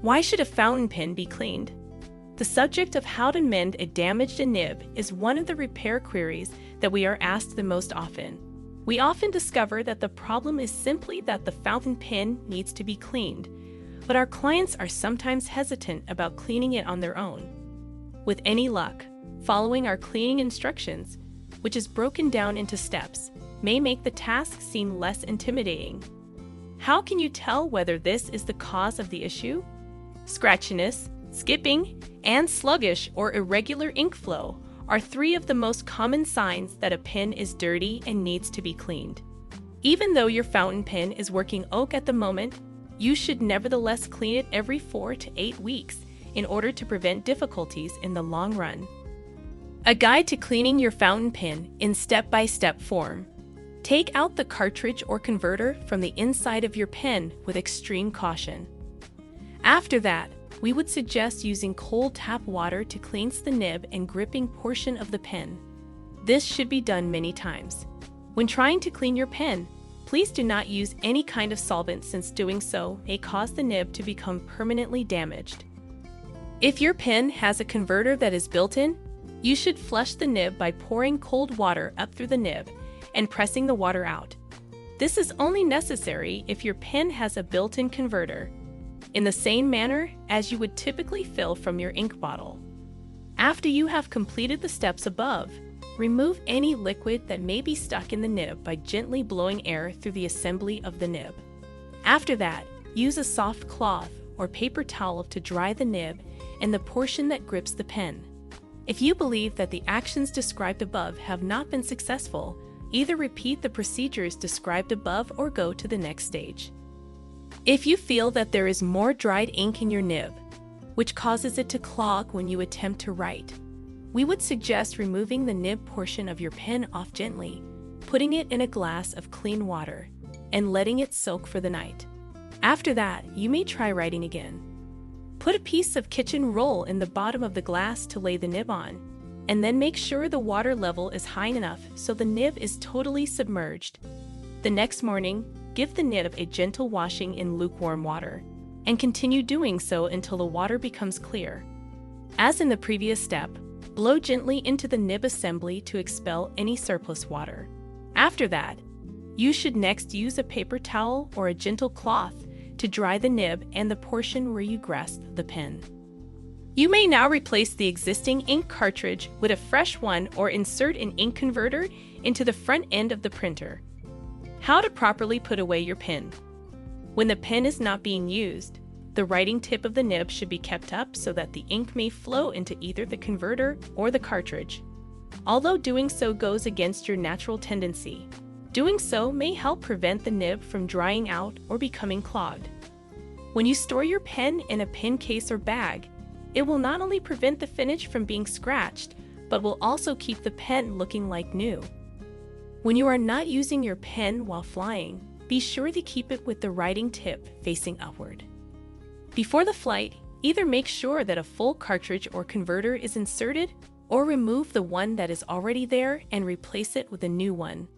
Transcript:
Why should a fountain pen be cleaned? The subject of how to mend a damaged nib is one of the repair queries that we are asked the most often. We often discover that the problem is simply that the fountain pen needs to be cleaned, but our clients are sometimes hesitant about cleaning it on their own. With any luck, following our cleaning instructions, which is broken down into steps, may make the task seem less intimidating. How can you tell whether this is the cause of the issue? Scratchiness, skipping, and sluggish or irregular ink flow are three of the most common signs that a pen is dirty and needs to be cleaned. Even though your fountain pen is working okay at the moment, you should nevertheless clean it every 4 to 8 weeks in order to prevent difficulties in the long run. A guide to cleaning your fountain pen in step-by-step form. Take out the cartridge or converter from the inside of your pen with extreme caution. After that, we would suggest using cold tap water to cleanse the nib and gripping portion of the pen. This should be done many times. When trying to clean your pen, please do not use any kind of solvent, since doing so may cause the nib to become permanently damaged. If your pen has a converter that is built in, you should flush the nib by pouring cold water up through the nib and pressing the water out. This is only necessary if your pen has a built-in converter, in the same manner as you would typically fill from your ink bottle. After you have completed the steps above, remove any liquid that may be stuck in the nib by gently blowing air through the assembly of the nib. After that, use a soft cloth or paper towel to dry the nib and the portion that grips the pen. If you believe that the actions described above have not been successful, either repeat the procedures described above or go to the next stage. If you feel that there is more dried ink in your nib, which causes it to clog when you attempt to write, we would suggest removing the nib portion of your pen off gently, putting it in a glass of clean water, and letting it soak for the night. After that, you may try writing again. Put a piece of kitchen roll in the bottom of the glass to lay the nib on, and then make sure the water level is high enough so the nib is totally submerged. The next morning, give the nib a gentle washing in lukewarm water, and continue doing so until the water becomes clear. As in the previous step, blow gently into the nib assembly to expel any surplus water. After that, you should next use a paper towel or a gentle cloth to dry the nib and the portion where you grasp the pen. You may now replace the existing ink cartridge with a fresh one or insert an ink converter into the front end of the printer. How to properly put away your pen. When the pen is not being used, the writing tip of the nib should be kept up so that the ink may flow into either the converter or the cartridge. Although doing so goes against your natural tendency, doing so may help prevent the nib from drying out or becoming clogged. When you store your pen in a pen case or bag, it will not only prevent the finish from being scratched, but will also keep the pen looking like new. When you are not using your pen while flying, be sure to keep it with the writing tip facing upward. Before the flight, either make sure that a full cartridge or converter is inserted, or remove the one that is already there and replace it with a new one.